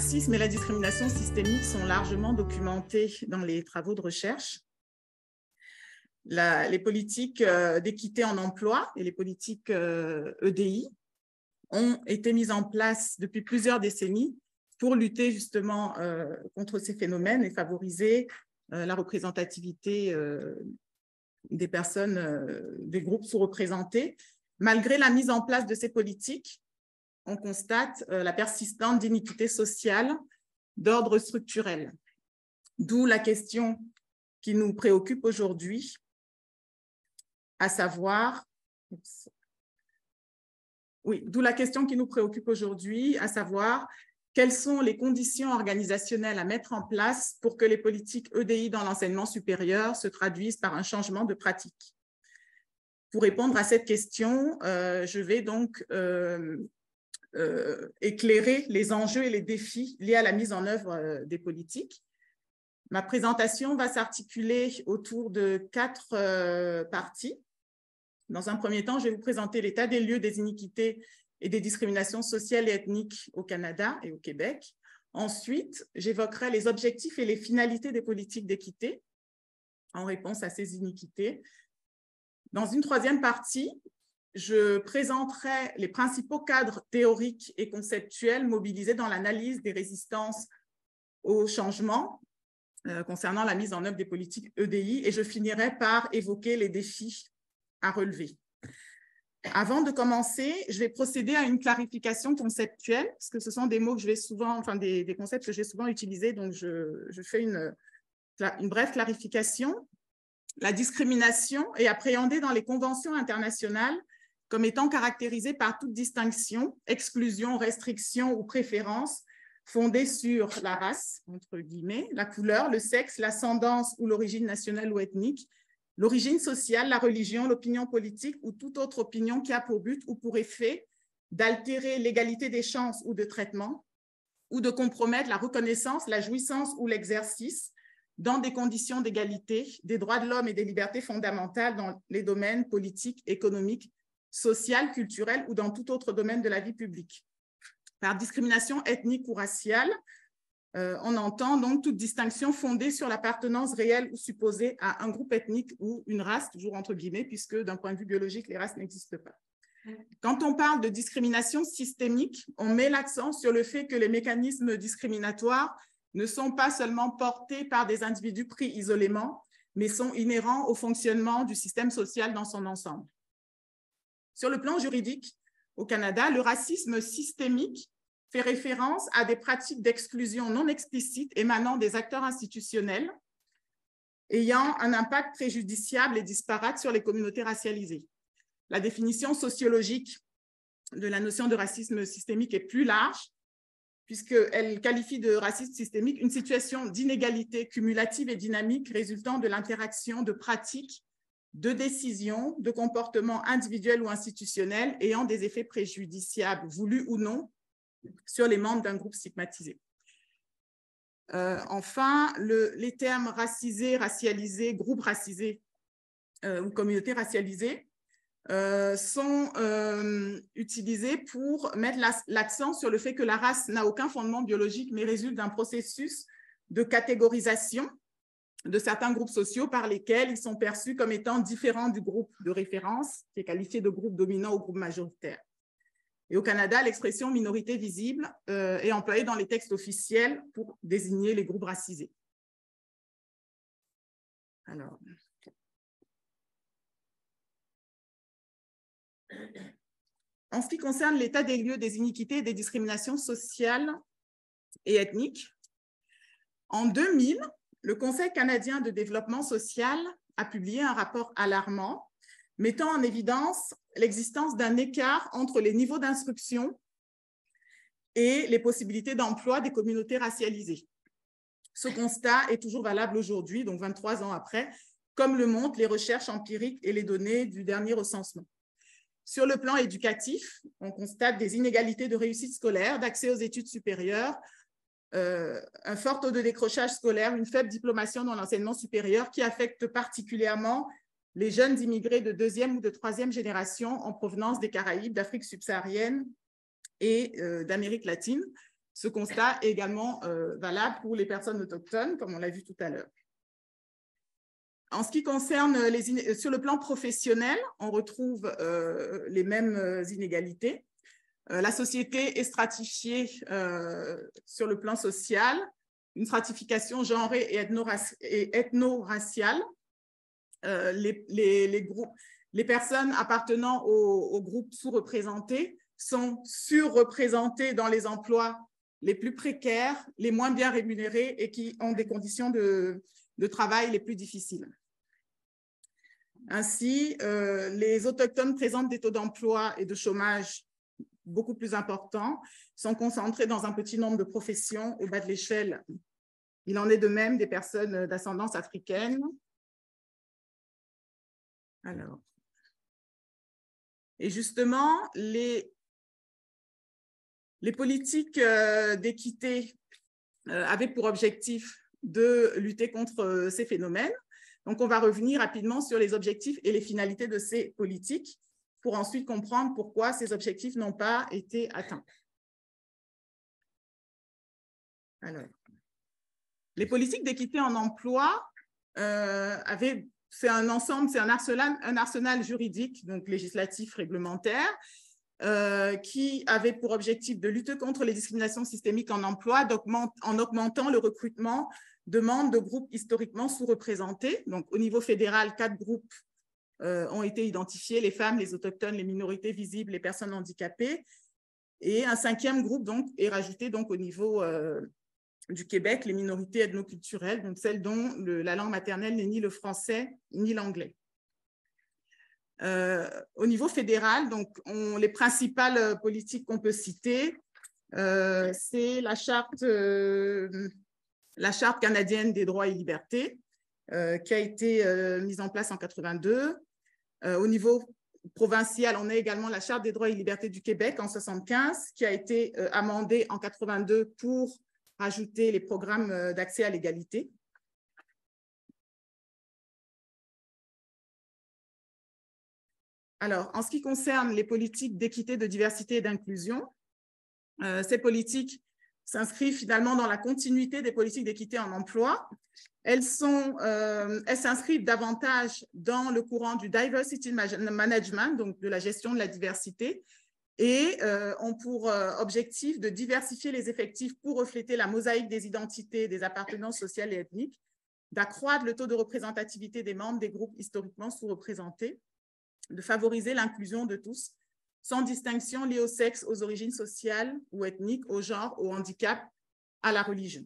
racisme et la discrimination systémique sont largement documentés dans les travaux de recherche. Les politiques d'équité en emploi et les politiques EDI ont été mises en place depuis plusieurs décennies pour lutter justement contre ces phénomènes et favoriser la représentativité des personnes, des groupes sous-représentés. Malgré la mise en place de ces politiques, on constate la persistance d'iniquités sociales d'ordre structurel. D'où la question qui nous préoccupe aujourd'hui, à savoir, quelles sont les conditions organisationnelles à mettre en place pour que les politiques EDI dans l'enseignement supérieur se traduisent par un changement de pratique. Pour répondre à cette question, je vais donc éclairer les enjeux et les défis liés à la mise en œuvre des politiques. Ma présentation va s'articuler autour de 4 parties. Dans un premier temps, je vais vous présenter l'état des lieux des iniquités et des discriminations sociales et ethniques au Canada et au Québec. Ensuite, j'évoquerai les objectifs et les finalités des politiques d'équité en réponse à ces iniquités. Dans une troisième partie, je présenterai les principaux cadres théoriques et conceptuels mobilisés dans l'analyse des résistances au changement concernant la mise en œuvre des politiques EDI et je finirai par évoquer les défis à relever. Avant de commencer, je vais procéder à une clarification conceptuelle, parce que ce sont des mots que je vais souvent, enfin des concepts que je vais souvent utiliser, donc je fais une brève clarification. La discrimination est appréhendée dans les conventions internationales comme étant caractérisée par toute distinction, exclusion, restriction ou préférence fondée sur la race, entre guillemets, la couleur, le sexe, l'ascendance ou l'origine nationale ou ethnique, l'origine sociale, la religion, l'opinion politique ou toute autre opinion qui a pour but ou pour effet d'altérer l'égalité des chances ou de traitement ou de compromettre la reconnaissance, la jouissance ou l'exercice dans des conditions d'égalité des droits de l'homme et des libertés fondamentales dans les domaines politiques, économiques, social, culturel ou dans tout autre domaine de la vie publique. Par discrimination ethnique ou raciale, on entend donc toute distinction fondée sur l'appartenance réelle ou supposée à un groupe ethnique ou une race, toujours entre guillemets, puisque d'un point de vue biologique, les races n'existent pas. Quand on parle de discrimination systémique, on met l'accent sur le fait que les mécanismes discriminatoires ne sont pas seulement portés par des individus pris isolément, mais sont inhérents au fonctionnement du système social dans son ensemble. Sur le plan juridique, au Canada, le racisme systémique fait référence à des pratiques d'exclusion non explicites émanant des acteurs institutionnels ayant un impact préjudiciable et disparate sur les communautés racialisées. La définition sociologique de la notion de racisme systémique est plus large, puisqu'elle qualifie de racisme systémique une situation d'inégalité cumulative et dynamique résultant de l'interaction de pratiques, de décisions, de comportements individuels ou institutionnels ayant des effets préjudiciables, voulus ou non, sur les membres d'un groupe stigmatisé. Enfin, les termes racisé, racialisé, groupe racisé ou communauté racialisée sont utilisés pour mettre l'accent sur le fait que la race n'a aucun fondement biologique, mais résulte d'un processus de catégorisation de certains groupes sociaux par lesquels ils sont perçus comme étant différents du groupe de référence, qui est qualifié de groupe dominant ou groupe majoritaire. Et au Canada, l'expression minorité visible est employée dans les textes officiels pour désigner les groupes racisés. Alors, en ce qui concerne l'état des lieux des iniquités et des discriminations sociales et ethniques, en 2000, le Conseil canadien de développement social a publié un rapport alarmant mettant en évidence l'existence d'un écart entre les niveaux d'instruction et les possibilités d'emploi des communautés racialisées. Ce constat est toujours valable aujourd'hui, donc 23 ans après, comme le montrent les recherches empiriques et les données du dernier recensement. Sur le plan éducatif, on constate des inégalités de réussite scolaire, d'accès aux études supérieures, un fort taux de décrochage scolaire, une faible diplomation dans l'enseignement supérieur qui affecte particulièrement les jeunes immigrés de 2e ou de 3e génération en provenance des Caraïbes, d'Afrique subsaharienne et d'Amérique latine. Ce constat est également valable pour les personnes autochtones, comme on l'a vu tout à l'heure. En ce qui concerne sur le plan professionnel, on retrouve les mêmes inégalités. La société est stratifiée sur le plan social, une stratification genrée et ethno-raciale. Les personnes appartenant aux groupes sous-représentés sont surreprésentées dans les emplois les plus précaires, les moins bien rémunérés et qui ont des conditions de travail les plus difficiles. Ainsi, les autochtones présentent des taux d'emploi et de chômage beaucoup plus importants, sont concentrés dans un petit nombre de professions au bas de l'échelle. Il en est de même des personnes d'ascendance africaine. Alors, et justement, les politiques d'équité avaient pour objectif de lutter contre ces phénomènes. Donc, on va revenir rapidement sur les objectifs et les finalités de ces politiques pour ensuite comprendre pourquoi ces objectifs n'ont pas été atteints. Alors, les politiques d'équité en emploi c'est un ensemble, c'est un arsenal juridique, donc législatif, réglementaire, qui avait pour objectif de lutter contre les discriminations systémiques en emploi en augmentant le recrutement de membres de groupes historiquement sous-représentés. Donc, au niveau fédéral, 4 groupes ont été identifiés, les femmes, les autochtones, les minorités visibles, les personnes handicapées. Et un 5e groupe donc, est rajouté donc, au niveau du Québec, les minorités ethnoculturelles, donc celles dont la langue maternelle n'est ni le français ni l'anglais. Au niveau fédéral, donc, les principales politiques qu'on peut citer, c'est la charte canadienne des droits et libertés, qui a été mise en place en 82. Au niveau provincial, on a également la charte des droits et libertés du Québec en 75, qui a été amendée en 82 pour rajouter les programmes d'accès à l'égalité. Alors, en ce qui concerne les politiques d'équité, de diversité et d'inclusion, ces politiques s'inscrivent finalement dans la continuité des politiques d'équité en emploi. Elles s'inscrivent davantage dans le courant du diversity management, donc de la gestion de la diversité, et ont pour objectif de diversifier les effectifs pour refléter la mosaïque des identités, des appartenances sociales et ethniques, d'accroître le taux de représentativité des membres des groupes historiquement sous-représentés, de favoriser l'inclusion de tous, sans distinction liée au sexe, aux origines sociales ou ethniques, au genre, au handicap, à la religion.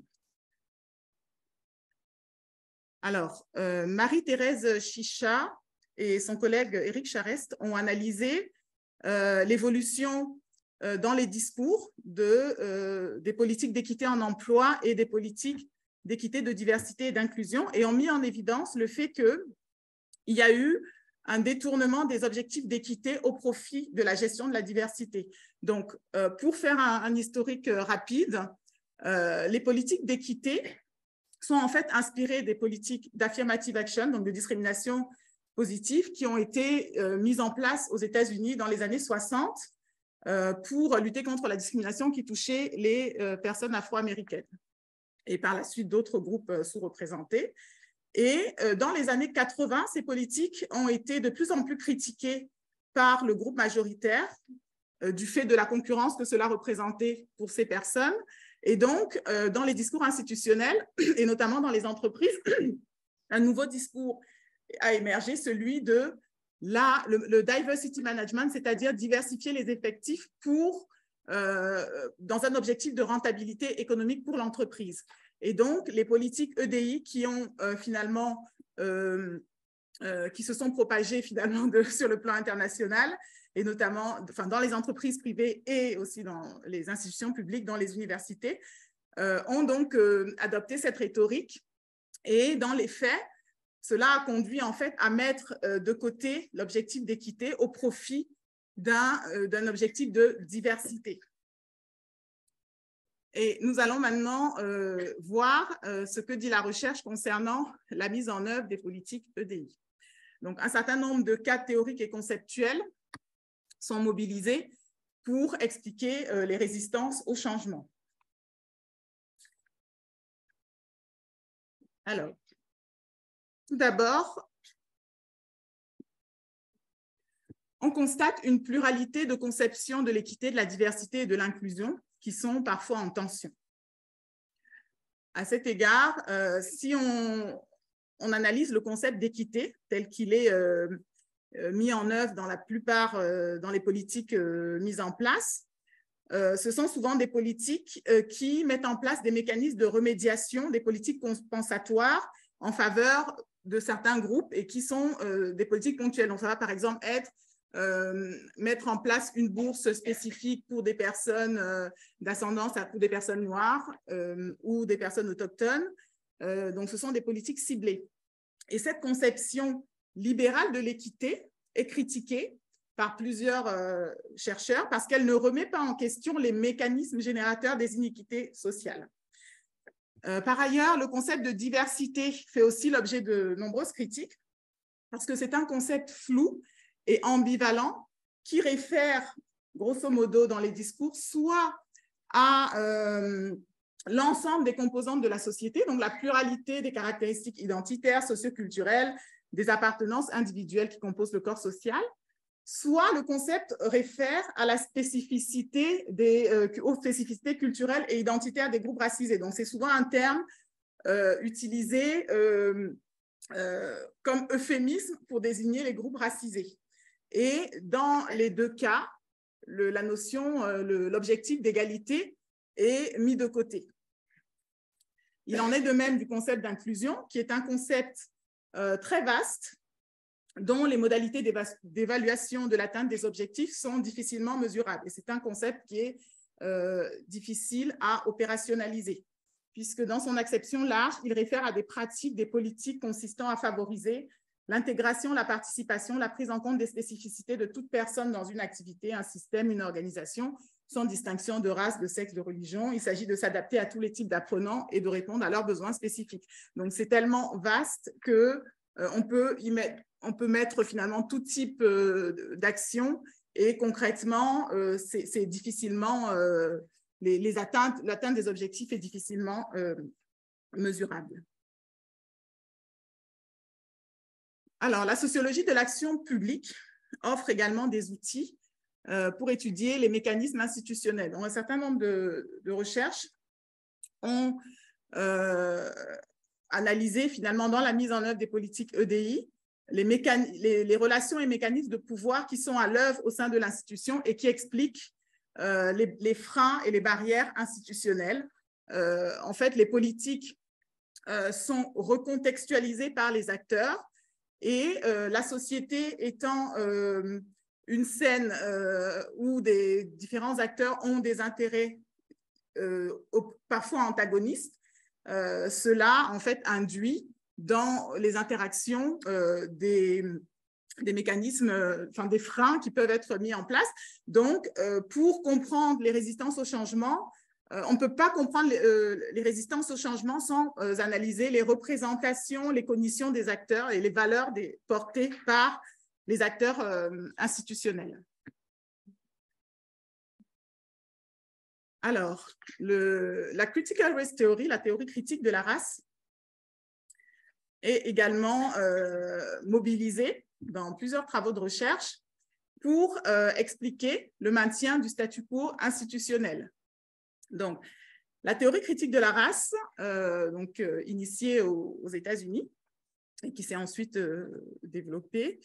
Alors, Marie-Thérèse Chicha et son collègue Éric Charest ont analysé l'évolution dans les discours des politiques d'équité en emploi et des politiques d'équité, de diversité et d'inclusion et ont mis en évidence le fait qu'il y a eu un détournement des objectifs d'équité au profit de la gestion de la diversité. Donc, pour faire un historique rapide, les politiques d'équité sont en fait inspirées des politiques d'affirmative action, donc de discrimination positive, qui ont été mises en place aux États-Unis dans les années 60 pour lutter contre la discrimination qui touchait les personnes afro-américaines et par la suite d'autres groupes sous-représentés. Et dans les années 80, ces politiques ont été de plus en plus critiquées par le groupe majoritaire du fait de la concurrence que cela représentait pour ces personnes. Et donc, dans les discours institutionnels, et notamment dans les entreprises, un nouveau discours a émergé, celui de le diversity management, c'est-à-dire diversifier les effectifs dans un objectif de rentabilité économique pour l'entreprise. Et donc, les politiques EDI qui ont finalement, qui se sont propagées finalement sur le plan international, et notamment dans les entreprises privées et aussi dans les institutions publiques, dans les universités, ont donc adopté cette rhétorique. Et dans les faits, cela a conduit en fait à mettre de côté l'objectif d'équité au profit d'un objectif de diversité. Et nous allons maintenant voir ce que dit la recherche concernant la mise en œuvre des politiques EDI. Donc, un certain nombre de cas théoriques et conceptuels sont mobilisés pour expliquer les résistances au changement. Alors, tout d'abord, on constate une pluralité de conceptions de l'équité, de la diversité et de l'inclusion qui sont parfois en tension. À cet égard, si on analyse le concept d'équité tel qu'il est mis en œuvre dans la plupart dans les politiques mises en place, ce sont souvent des politiques qui mettent en place des mécanismes de remédiation, des politiques compensatoires en faveur de certains groupes et qui sont des politiques ponctuelles. Donc, ça va par exemple être mettre en place une bourse spécifique pour des personnes d'ascendance, pour des personnes noires ou des personnes autochtones. Donc, ce sont des politiques ciblées. Et cette conception libérale de l'équité est critiquée par plusieurs chercheurs parce qu'elle ne remet pas en question les mécanismes générateurs des inéquités sociales. Par ailleurs, le concept de diversité fait aussi l'objet de nombreuses critiques parce que c'est un concept flou et ambivalent qui réfère, grosso modo, dans les discours, soit à l'ensemble des composantes de la société, donc la pluralité des caractéristiques identitaires, socioculturelles, des appartenances individuelles qui composent le corps social, soit le concept réfère à la spécificité aux spécificités culturelles et identitaires des groupes racisés. Donc, c'est souvent un terme utilisé comme euphémisme pour désigner les groupes racisés. Et dans les deux cas, la notion, l'objectif d'égalité est mis de côté. Il en est de même du concept d'inclusion, qui est un concept très vaste, dont les modalités d'évaluation de l'atteinte des objectifs sont difficilement mesurables. Et c'est un concept qui est difficile à opérationnaliser, puisque dans son acception large, il réfère à des pratiques, des politiques consistant à favoriser l'intégration, la participation, la prise en compte des spécificités de toute personne dans une activité, un système, une organisation, sans distinction de race, de sexe, de religion. Il s'agit de s'adapter à tous les types d'apprenants et de répondre à leurs besoins spécifiques. Donc, c'est tellement vaste qu'on peut mettre finalement tout type d'action et concrètement, c'est difficilement, l'atteinte des objectifs est difficilement mesurable. Alors, la sociologie de l'action publique offre également des outils pour étudier les mécanismes institutionnels. Donc, un certain nombre de recherches ont analysé finalement dans la mise en œuvre des politiques EDI les relations et mécanismes de pouvoir qui sont à l'œuvre au sein de l'institution et qui expliquent les freins et les barrières institutionnelles. En fait, les politiques sont recontextualisées par les acteurs et la société étant une scène où des différents acteurs ont des intérêts parfois antagonistes, cela en fait induit dans les interactions des mécanismes, des freins qui peuvent être mis en place. Donc, pour comprendre les résistances au changement, on ne peut pas comprendre les résistances au changement sans analyser les représentations, les cognitions des acteurs et les valeurs portées par les acteurs institutionnels. Alors, la Critical Race Theory, la théorie critique de la race, est également mobilisée dans plusieurs travaux de recherche pour expliquer le maintien du statu quo institutionnel. Donc, la théorie critique de la race, initiée aux États-Unis et qui s'est ensuite développée,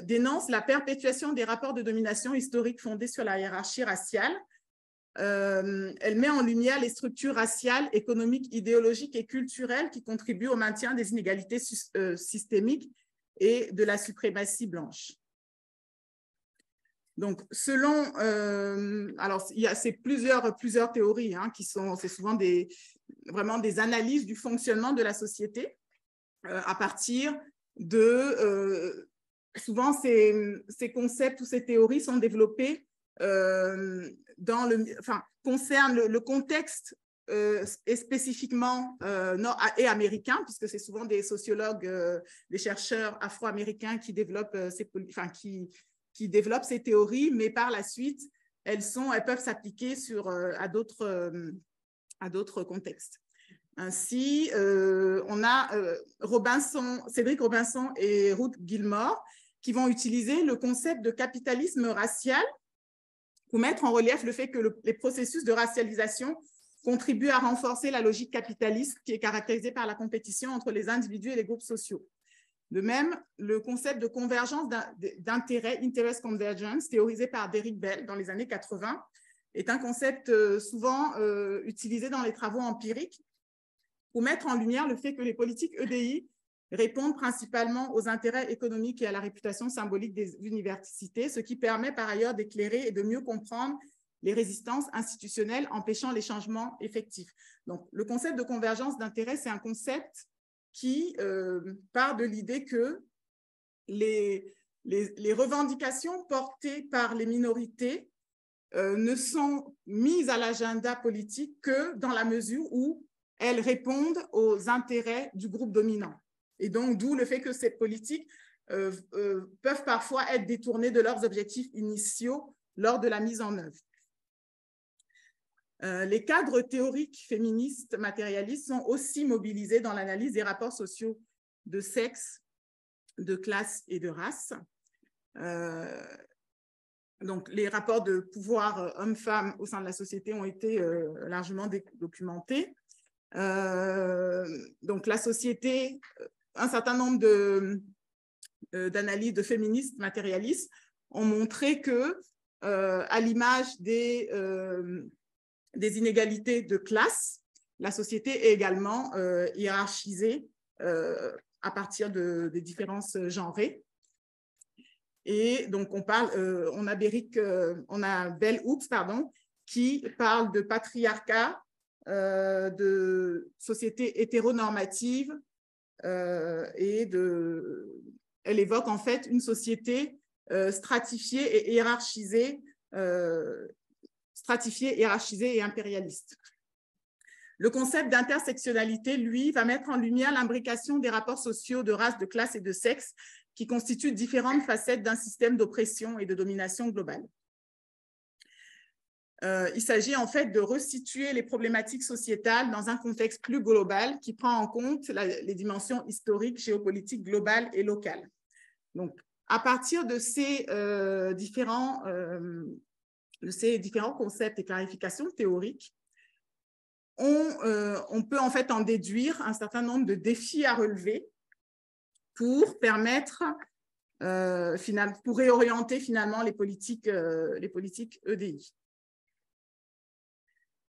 dénonce la perpétuation des rapports de domination historiques fondés sur la hiérarchie raciale. Elle met en lumière les structures raciales, économiques, idéologiques et culturelles qui contribuent au maintien des inégalités systémiques et de la suprématie blanche. Donc, selon, alors il y a plusieurs théories c'est souvent vraiment des analyses du fonctionnement de la société à partir de, souvent ces concepts ou ces théories sont développés concernent le contexte et spécifiquement nord et américain, puisque c'est souvent des sociologues, des chercheurs afro-américains qui développent qui développent ces théories, mais par la suite, elles peuvent s'appliquer à d'autres contextes. Ainsi, on a Cédric Robinson et Ruth Gilmore qui vont utiliser le concept de capitalisme racial pour mettre en relief le fait que les processus de racialisation contribuent à renforcer la logique capitaliste qui est caractérisée par la compétition entre les individus et les groupes sociaux. De même, le concept de convergence d'intérêts, interest convergence, théorisé par Derrick Bell dans les années 80, est un concept souvent utilisé dans les travaux empiriques pour mettre en lumière le fait que les politiques EDI répondent principalement aux intérêts économiques et à la réputation symbolique des universités, ce qui permet par ailleurs d'éclairer et de mieux comprendre les résistances institutionnelles empêchant les changements effectifs. Donc, le concept de convergence d'intérêts, c'est un concept qui part de l'idée que les revendications portées par les minorités ne sont mises à l'agenda politique que dans la mesure où elles répondent aux intérêts du groupe dominant. Et donc, d'où le fait que ces politiques peuvent parfois être détournées de leurs objectifs initiaux lors de la mise en œuvre. Les cadres théoriques féministes matérialistes sont aussi mobilisés dans l'analyse des rapports sociaux de sexe, de classe et de race. Donc, les rapports de pouvoir hommes-femmes au sein de la société ont été largement documentés. Donc, la société, un certain nombre d'analyses de féministes matérialistes ont montré que, à l'image des inégalités de classe, la société est également hiérarchisée à partir des différences genrées. Et donc, on a Bell Hooks, qui parle de patriarcat, de société hétéronormative, et elle évoque en fait une société stratifiée et hiérarchisée, et impérialiste. Le concept d'intersectionnalité, lui, va mettre en lumière l'imbrication des rapports sociaux de race, de classe et de sexe qui constituent différentes facettes d'un système d'oppression et de domination globale. Il s'agit en fait de resituer les problématiques sociétales dans un contexte plus global qui prend en compte les dimensions historiques, géopolitiques, globales et locales. Donc, à partir de ces différents concepts et clarifications théoriques, on peut en fait en déduire un certain nombre de défis à relever pour permettre, pour réorienter finalement les politiques EDI.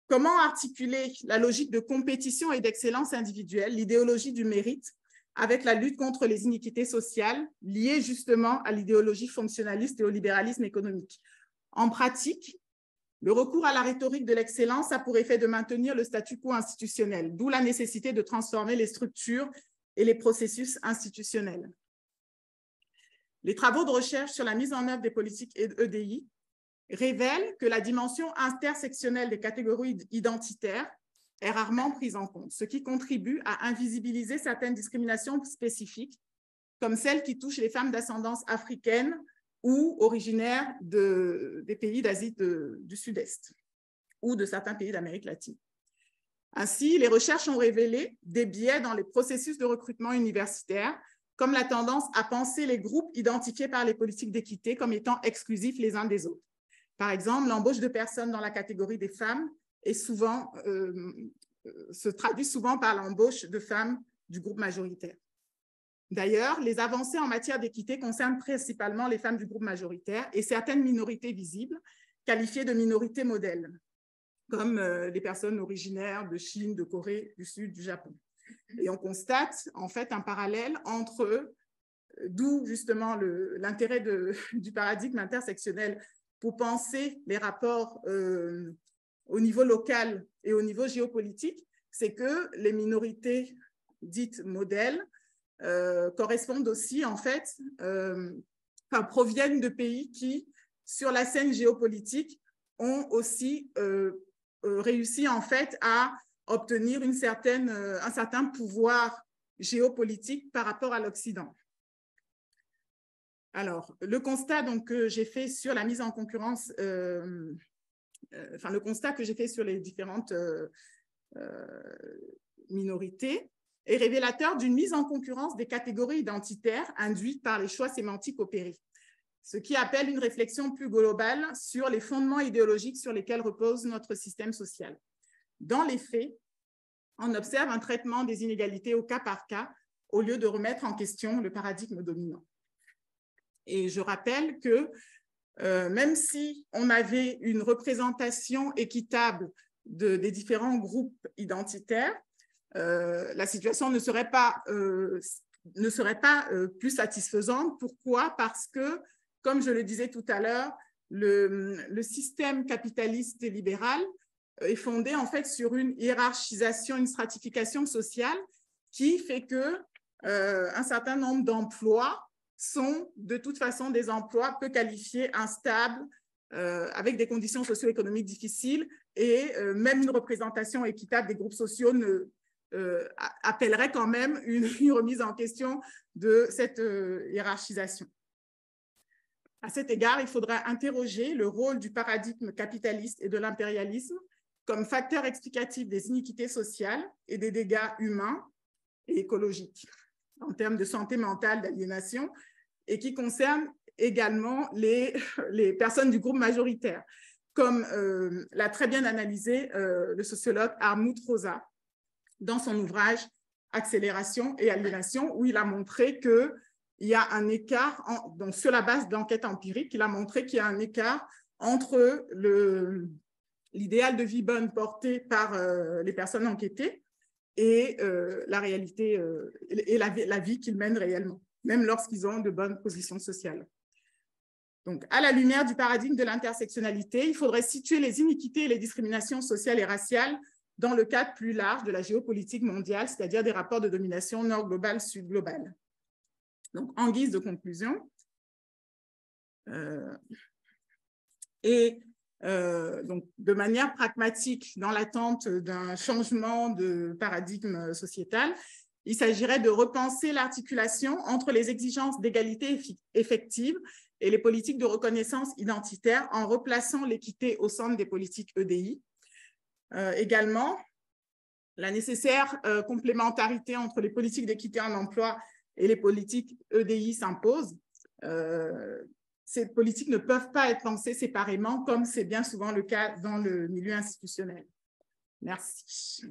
Comment articuler la logique de compétition et d'excellence individuelle, l'idéologie du mérite, avec la lutte contre les iniquités sociales liées justement à l'idéologie fonctionnaliste et au libéralisme économique? En pratique, le recours à la rhétorique de l'excellence a pour effet de maintenir le statu quo institutionnel, d'où la nécessité de transformer les structures et les processus institutionnels. Les travaux de recherche sur la mise en œuvre des politiques EDI révèlent que la dimension intersectionnelle des catégories identitaires est rarement prise en compte, ce qui contribue à invisibiliser certaines discriminations spécifiques, comme celles qui touchent les femmes d'ascendance africaine ou originaires des pays d'Asie du Sud-Est ou de certains pays d'Amérique latine. Ainsi, les recherches ont révélé des biais dans les processus de recrutement universitaire, comme la tendance à penser les groupes identifiés par les politiques d'équité comme étant exclusifs les uns des autres. Par exemple, l'embauche de personnes dans la catégorie des femmes se traduit souvent par l'embauche de femmes du groupe majoritaire. D'ailleurs, les avancées en matière d'équité concernent principalement les femmes du groupe majoritaire et certaines minorités visibles, qualifiées de minorités modèles, comme les personnes originaires de Chine, de Corée du Sud, du Japon. Et on constate en fait un parallèle entre eux, d'où justement l'intérêt du paradigme intersectionnel pour penser les rapports au niveau local et au niveau géopolitique, c'est que les minorités dites modèles correspondent aussi en fait, proviennent de pays qui, sur la scène géopolitique, ont aussi réussi en fait à obtenir un certain pouvoir géopolitique par rapport à l'Occident. Alors, le constat donc, que j'ai fait sur la mise en concurrence, le constat que j'ai fait sur les différentes minorités est révélateur d'une mise en concurrence des catégories identitaires induites par les choix sémantiques opérés, ce qui appelle une réflexion plus globale sur les fondements idéologiques sur lesquels repose notre système social. Dans les faits, on observe un traitement des inégalités au cas par cas au lieu de remettre en question le paradigme dominant. Et je rappelle que même si on avait une représentation équitable des différents groupes identitaires, la situation ne serait pas plus satisfaisante. Pourquoi? Parce que, comme je le disais tout à l'heure, le système capitaliste et libéral est fondé en fait sur une hiérarchisation, une stratification sociale qui fait que un certain nombre d'emplois sont de toute façon des emplois peu qualifiés, instables, avec des conditions socio-économiques difficiles, et même une représentation équitable des groupes sociaux appellerait quand même une remise en question de cette hiérarchisation. À cet égard, il faudra interroger le rôle du paradigme capitaliste et de l'impérialisme comme facteur explicatif des iniquités sociales et des dégâts humains et écologiques en termes de santé mentale, d'aliénation, et qui concerne également les personnes du groupe majoritaire, comme l'a très bien analysé le sociologue Armut Rosa dans son ouvrage « Accélération et aliénation », où il a montré qu'il y a un écart, donc sur la base d'enquêtes empiriques, il a montré qu'il y a un écart entre l'idéal de vie bonne porté par les personnes enquêtées et la réalité et la vie qu'ils mènent réellement, même lorsqu'ils ont de bonnes positions sociales. Donc, à la lumière du paradigme de l'intersectionnalité, il faudrait situer les iniquités et les discriminations sociales et raciales dans le cadre plus large de la géopolitique mondiale, c'est-à-dire des rapports de domination nord global, sud global. Donc, en guise de conclusion, donc, de manière pragmatique, dans l'attente d'un changement de paradigme sociétal, il s'agirait de repenser l'articulation entre les exigences d'égalité effective et les politiques de reconnaissance identitaire en replaçant l'équité au centre des politiques EDI. Également, la nécessaire complémentarité entre les politiques d'équité en emploi et les politiques EDI s'impose. Ces politiques ne peuvent pas être pensées séparément, comme c'est bien souvent le cas dans le milieu institutionnel. Merci.